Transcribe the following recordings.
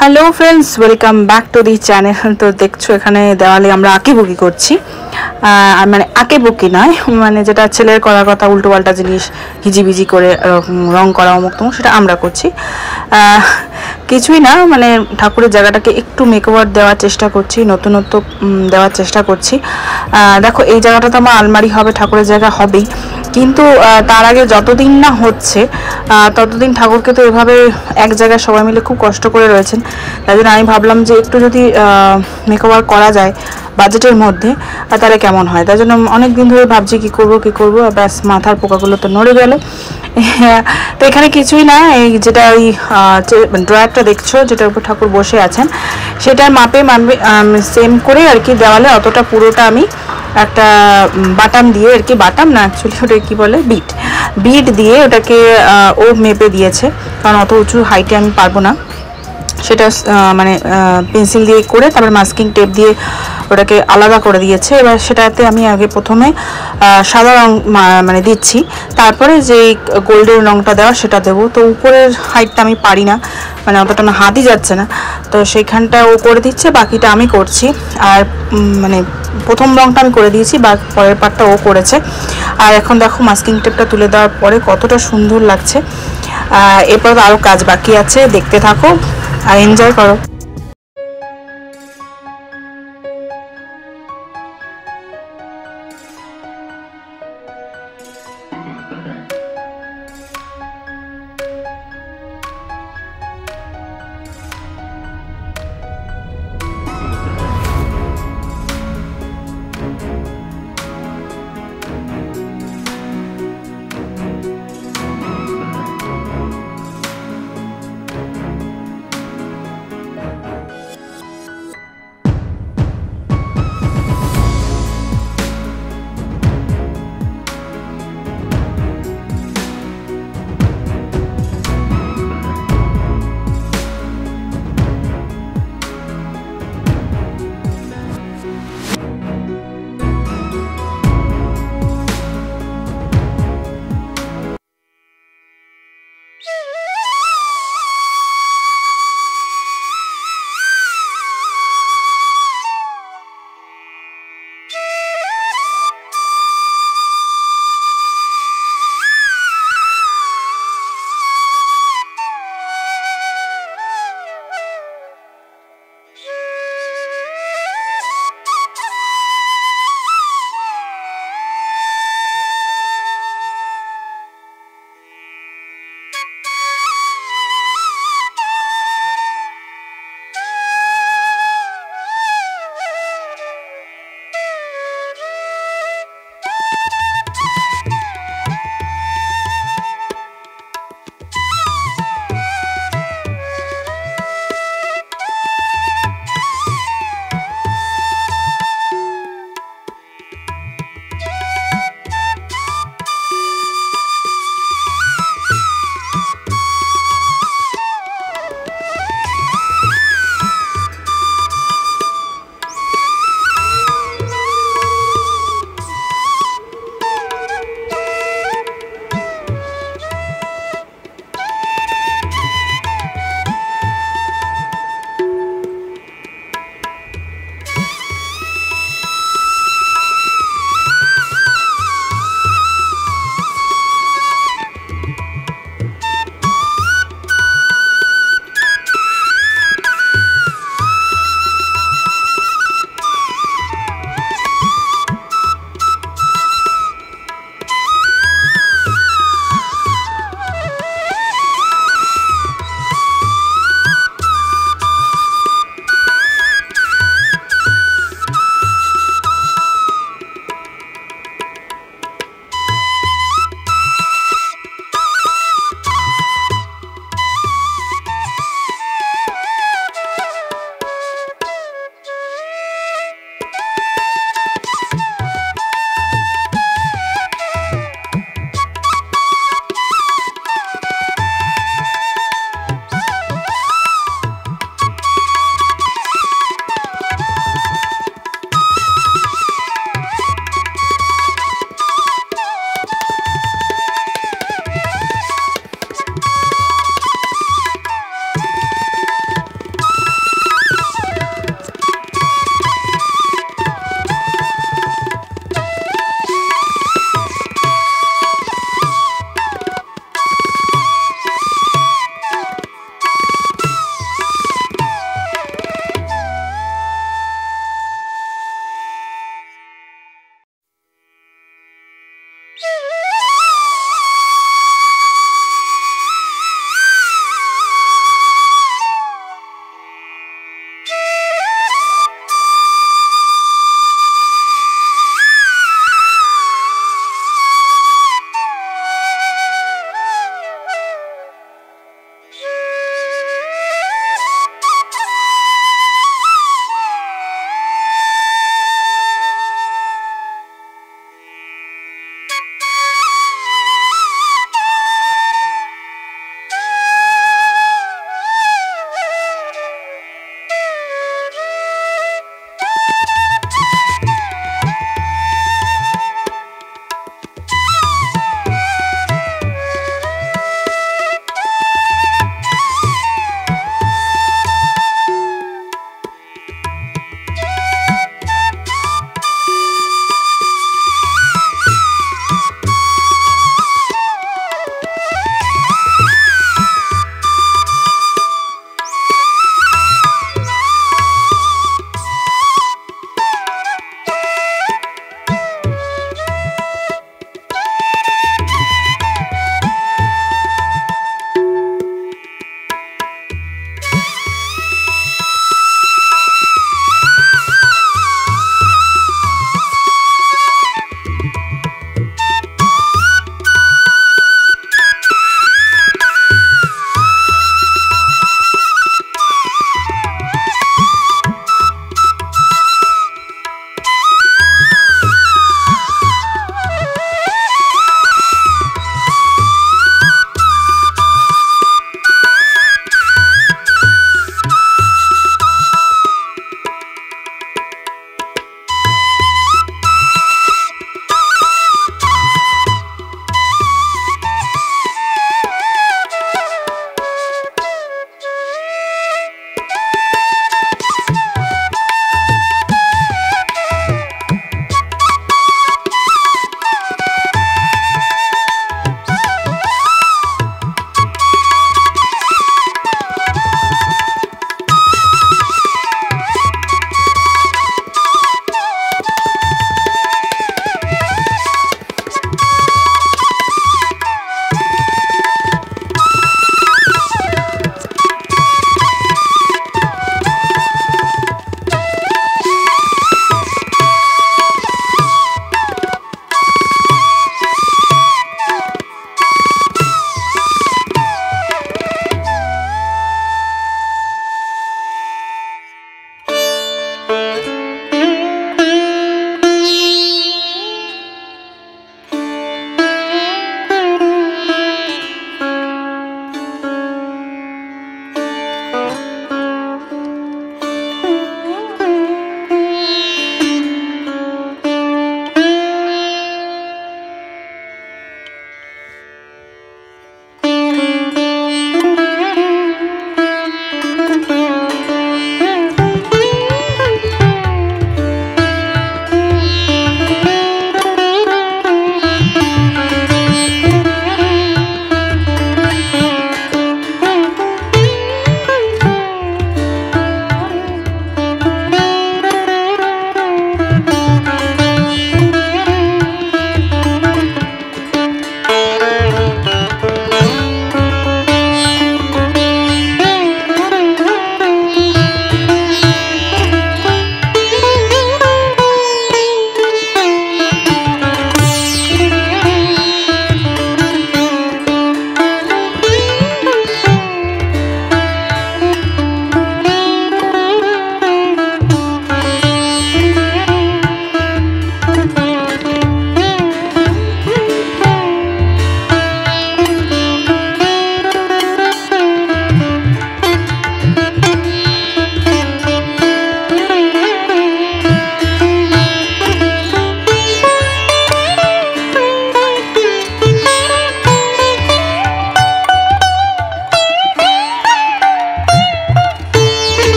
Hello friends, welcome back to the channel. তো দেখছো এখানে দেওয়ালে আমরা আঁকিবুকি করছি। মানে আঁকেবুকি নয়, মানে যেটা ছেলের করার কথা উল্টো পাল্টা জিনিস হিজিবিজি করে রং করা অমুক তমুক, সেটা আমরা করছি। কিছুই না, মানে ঠাকুরের জায়গাটাকে একটু মেকওভার দেওয়ার চেষ্টা করছি, নতুনত্ব দেওয়ার চেষ্টা করছি। দেখো এই জায়গাটা তো আমার আলমারি হবে, ঠাকুরের জায়গা হবেই, কিন্তু তার আগে যতদিন না হচ্ছে ততদিন ঠাকুরকে তো এভাবে এক জায়গায় সবাই মিলে খুব কষ্ট করে রয়েছেন। তাই জন্য আমি ভাবলাম যে একটু যদি মেকওভার করা যায় বাজেটের মধ্যে তাহলে কেমন হয়। তাই জন্য অনেক দিন ধরে ভাবছি কি করব, ব্যাস মাথার পোকাগুলো তো নড়ে গেল। তো এখানে কিছুই না, এই যেটা ওই ড্রয়ারটা দেখছো যেটার উপর ঠাকুর বসে আছেন, সেটার মাপে সেম করে আর কি দেওয়ালে অতটা পুরোটা আমি একটা বাটাম দিয়ে, আর কি বাটাম না, অ্যাকচুয়ালি ওটা কি বলে, বিট দিয়ে ওটাকে ও মেপে দিয়েছে, কারণ অত উঁচু হাইটে আমি পারবো না। সেটা মানে পেন্সিল দিয়ে করে তারপর মাস্কিং টেপ দিয়ে ওটাকে আলাদা করে দিয়েছে। এবার সেটাতে আমি আগে প্রথমে সাদা রং মানে দিচ্ছি, তারপরে যে গোল্ডের রংটা দেওয়া সেটা দেবো। তো উপরের হাইটটা আমি পারি না, মানে অতটা আমার হাতই যাচ্ছে না, তো সেইখানটা ও করে দিচ্ছে, বাকিটা আমি করছি। আর মানে প্রথম রংটা আমি করে দিয়েছি, বা পরের পার্টটা ও করেছে। আর এখন দেখো মাস্কিং টেপটা তুলে দেওয়ার পরে কতটা সুন্দর লাগছে। এরপর আরও কাজ বাকি আছে, দেখতে থাকো আর এনজয় করো।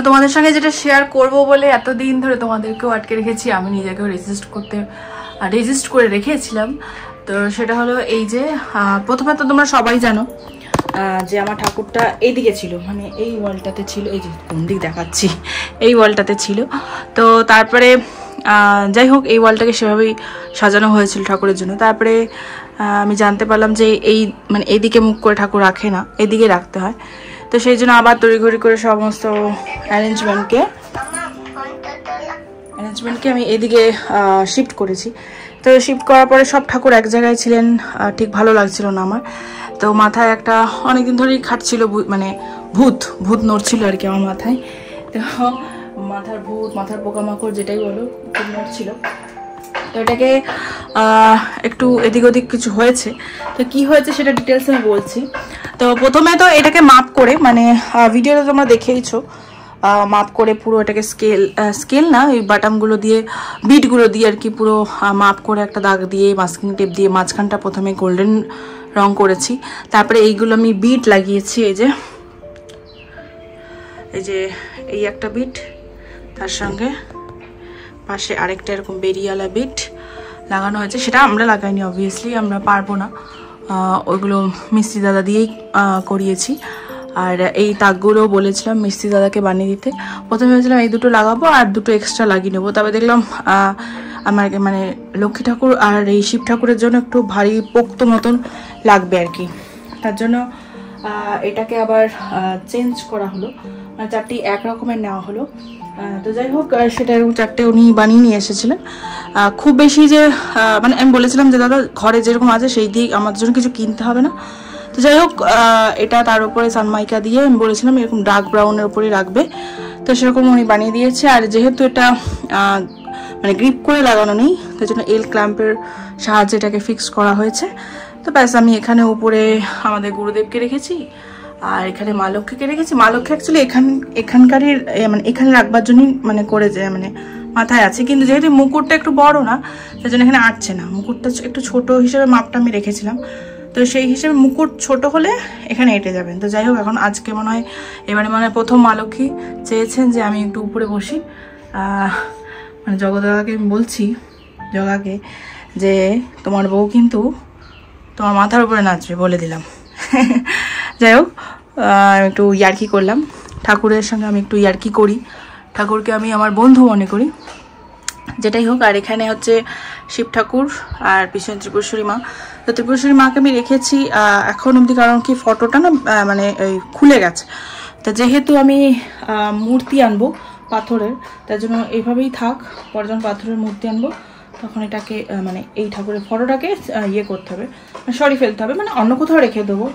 তোমাদের সঙ্গে যেটা শেয়ার করব বলে এতদিন ধরে তোমাদেরকেও আটকে রেখেছি, আমি নিজেকেও রেজিস্ট করে রেখেছিলাম। তো সেটা হলো এই যে প্রথমে তো তোমরা সবাই জানো যে আমার ঠাকুরটা এইদিকে ছিল, মানে এই ওয়ালটাতে ছিল, এই যে কোন দিক দেখাচ্ছি, এই ওয়ালটাতে ছিল। তো তারপরে যাই হোক এই ওয়ালটাকে সেভাবেই সাজানো হয়েছিল ঠাকুরের জন্য। তারপরে আমি জানতে পারলাম যে এই মানে এইদিকে মুখ করে ঠাকুর রাখে না, এদিকে রাখতে হয়। তো সেই জন্য আবার তড়িঘড়ি করে সমস্ত অ্যারেঞ্জমেন্টকে আমি এদিকে শিফট করেছি। তো শিফট করার পরে সব ঠাকুর এক জায়গায় ছিলেন, ঠিক ভালো লাগছিল না আমার। তো মাথায় একটা অনেকদিন ধরেই খাটছিল, মানে ভূত নড়ছিল আর কি আমার মাথায়। তো মাথার পোকামাকড় যেটাই বলো খুব নড়ছিল। তো এটাকে একটু এদিক ওদিক কিছু হয়েছে। তো কি হয়েছে সেটা ডিটেলস আমি বলছি। তো প্রথমে তো এটাকে মাপ করে, মানে ভিডিওতে তোমরা দেখেইছো, মাপ করে পুরো এটাকে স্কেল না, ওই বাটামগুলো দিয়ে বিটগুলো দিয়ে আর কি পুরো মাপ করে একটা দাগ দিয়ে মাস্কিং টেপ দিয়ে মাঝখানটা প্রথমে গোল্ডেন রং করেছি। তারপরে এইগুলো আমি বিট লাগিয়েছি, এই যে এই একটা বিট, তার সঙ্গে পাশে আরেকটা এরকম বেরিয়ালা বিট লাগানো হয়েছে। সেটা আমরা লাগাইনি, অবভিয়াসলি আমরা পারবো না, ওইগুলো মিস্ত্রি দাদা দিয়েই করিয়েছি। আর এই তাকগুলো বলেছিলাম মিস্ত্রি দাদাকে বানিয়ে দিতে। প্রথমে ভেবেছিলাম এই দুটো লাগাবো আর দুটো এক্সট্রা লাগিয়ে নেবো, তবে দেখলাম আমার মানে লক্ষ্মী ঠাকুর আর এই শিব ঠাকুরের জন্য একটু ভারী পোক্ত মতন লাগবে আর কি। তার জন্য এটাকে আবার চেঞ্জ করা হলো, মানে চারটি এক রকমের নেওয়া হলো। তো যাই হোক সেটা এরকম চারটে উনি বানিয়ে নিয়ে এসেছিলেন। খুব বেশি যে মানে আমি বলেছিলাম যে দাদা ঘরে যেরকম আছে সেই দিয়ে আমাদের জন্য কিছু কিনতে হবে না। তো যাই হোক এটা তার উপরে সানমাইকা দিয়ে আমি বলেছিলাম এরকম ডার্ক ব্রাউনের উপরেই রাখবে, তো সেরকম উনি বানিয়ে দিয়েছে। আর যেহেতু এটা মানে গ্রিপ করে লাগানো নেই, তার জন্য এল ক্ল্যাম্পের সাহায্যে এটাকে ফিক্স করা হয়েছে। তো ব্যাস আমি এখানে উপরে আমাদের গুরুদেবকে রেখেছি আর এখানে মা লক্ষ্মীকে রেখেছি। মা লক্ষ্মী অ্যাকচুয়ালি এখানকারই মানে এখানে রাখবার জন্যই মানে করেছে, মানে মাথায় আছে, কিন্তু যেহেতু মুকুটটা একটু বড় না তার জন্য এখানে আটছে না। মুকুটটা একটু ছোট হিসেবে মাপটা আমি রেখেছিলাম, তো সেই হিসেবে মুকুট ছোট হলে এখানে এঁটে যাবেন। তো যাই হোক এখন আজকে মনে হয় এবারে মনে হয় প্রথম মা লক্ষ্মী চেয়েছেন যে আমি একটু উপরে বসি। মানে জগদাকে আমি বলছি জগাকে যে তোমার বউ কিন্তু তোমার মাথার উপরে নাচবে বলে দিলাম। যাই হোক একটু ইয়ার্কি করলাম, ঠাকুরের সঙ্গে আমি একটু ইয়ার্কি করি, ঠাকুরকে আমি আমার বন্ধু মনে করি, যেটাই হোক। আর এখানে হচ্ছে শিব ঠাকুর আর পিছনে ত্রিপুরেশ্বরী মা। তো ত্রিপুরেশ্বরী মাকে আমি রেখেছি এখন অবধি, কারণ কি ফটোটা না মানে খুলে গেছে। তো যেহেতু আমি মূর্তি আনবো পাথরের, তার জন্য এইভাবেই থাক, পরে যখন পাথরের মূর্তি আনবো তখন এটাকে মানে এই ঠাকুরের ফটোটাকে ইয়ে করতে হবে, সরিয়ে ফেলতে হবে, মানে অন্য কোথাও রেখে দেবো,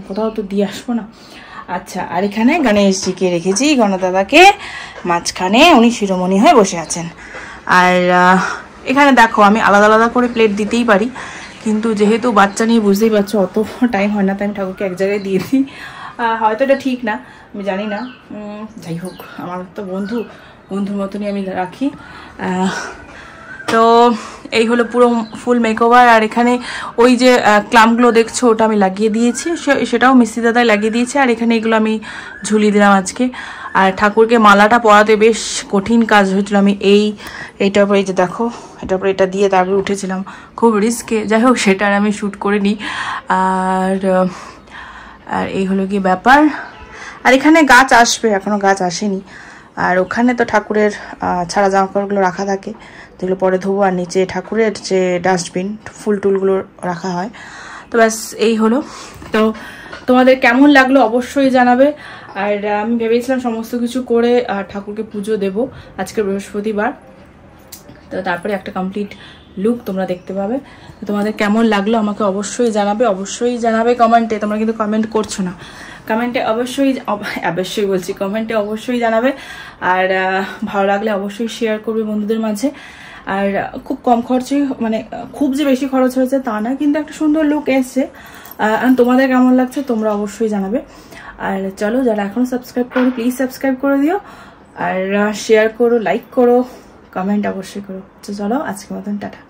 কোথাও তো দিয়ে আসবো না। আচ্ছা, আর এখানে গণেশজিকে রেখেছি, গণদাদাকে মাঝখানে, উনি শিরোমণি হয়ে বসে আছেন। আর এখানে দেখো আমি আলাদা আলাদা করে প্লেট দিতেই পারি, কিন্তু যেহেতু বাচ্চা নিয়ে বুঝতেই পারছো অত টাইম হয় না, তাই আমি ঠাকুরকে এক জায়গায় দিয়ে দিই। হয়তো এটা ঠিক না, আমি জানি না, যাই হোক আমার তো বন্ধুর মতনই আমি রাখি। তো এই হলো পুরো ফুল মেকওভার। আর এখানে ওই যে ক্লাম্পগুলো দেখছো ওটা আমি লাগিয়ে দিয়েছি, সেটাও মিস্ত্রি দাদাই লাগিয়ে দিয়েছে। আর এখানে এগুলো আমি ঝুলিয়ে দিলাম আজকে। আর ঠাকুরকে মালাটা পরাতে বেশ কঠিন কাজ হয়েছিল, আমি এইটার উপরে এই যে দেখো এটার উপরে এটা দিয়ে তারপরে উঠেছিলাম, খুব রিস্কে। যাই হোক সেটা আর আমি শ্যুট করে নিই। আর এই হলো কি ব্যাপার। আর এখানে গাছ আসবে, এখনও গাছ আসেনি। আর ওখানে তো ঠাকুরের ছাড়া জামা কাপড়গুলো রাখা থাকে, যেগুলো পরে ধোবো। আর নিচে ঠাকুরের যে ডাস্টবিন ফুল টুলগুলো রাখা হয়। তো ব্যাস এই হলো। তো তোমাদের কেমন লাগলো অবশ্যই জানাবে। আর আমি ভেবেছিলাম সমস্ত কিছু করে ঠাকুরকে পুজো দেব আজকে বৃহস্পতিবার, তো তারপরে একটা কমপ্লিট লুক তোমরা দেখতে পাবে। তো তোমাদের কেমন লাগলো আমাকে অবশ্যই জানাবে কমেন্টে। তোমরা কিন্তু কমেন্ট করছো না, কমেন্টে অবশ্যই বলছি, কমেন্টে অবশ্যই জানাবে। আর ভালো লাগলে অবশ্যই শেয়ার করবে বন্ধুদের মাঝে। আর খুব কম খরচে, মানে খুব যে বেশি খরচ হয়েছে তা না, কিন্তু একটা সুন্দর লুক এসছে। আর তোমাদের কেমন লাগছে তোমরা অবশ্যই জানাবে। আর চলো, যারা এখনো সাবস্ক্রাইব করো প্লিজ সাবস্ক্রাইব করে দিও, আর শেয়ার করো, লাইক করো, কমেন্ট অবশ্যই করো। তো চলো আজকের মতন টাটা।